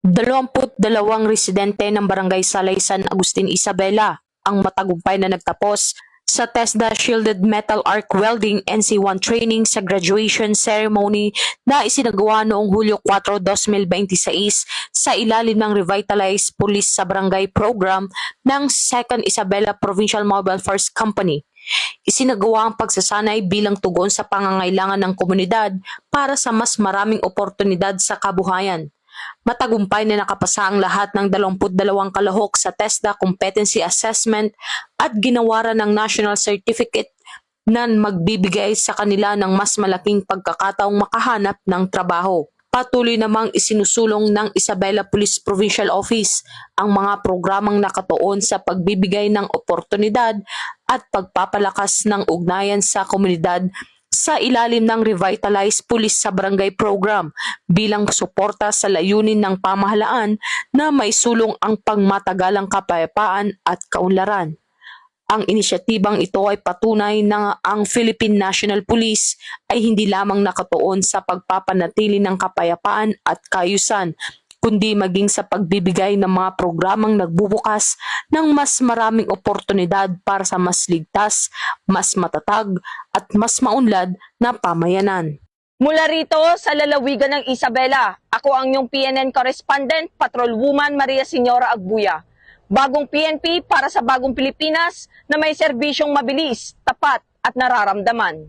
22 residente ng Barangay Salay San Agustin, Isabela ang matagumpay na nagtapos sa TESDA Shielded Metal Arc Welding NC1 training sa graduation ceremony na isinagawa noong Hulyo 4, 2026 sa ilalim ng Revitalize Police sa Barangay Program ng 2nd Isabela Provincial Mobile Force Company. Isinagawa ang pagsasanay bilang tugon sa pangangailangan ng komunidad para sa mas maraming oportunidad sa kabuhayan. Matagumpay na nakapasa ang lahat ng 22 kalahok sa TESDA Competency Assessment at ginawaran ng National Certificate na magbibigay sa kanila ng mas malaking pagkakataong makahanap ng trabaho. Patuloy namang isinusulong ng Isabela Police Provincial Office ang mga programang nakatuon sa pagbibigay ng oportunidad at pagpapalakas ng ugnayan sa komunidad sa ilalim ng Revitalize Police sa Barangay Program bilang suporta sa layunin ng pamahalaan na maisulong ang pangmatagalang kapayapaan at kaunlaran. Ang inisyatibang ito ay patunay na ang Philippine National Police ay hindi lamang nakatuon sa pagpapanatili ng kapayapaan at kaayusan, kundi maging sa pagbibigay ng mga programang nagbubukas ng mas maraming oportunidad para sa mas ligtas, mas matatag at mas maunlad na pamayanan. Mula rito sa lalawigan ng Isabela, ako ang inyong PNN correspondent, Patrolwoman Maria Señora Agbuya. Bagong PNP para sa bagong Pilipinas na may serbisyong mabilis, tapat at nararamdaman.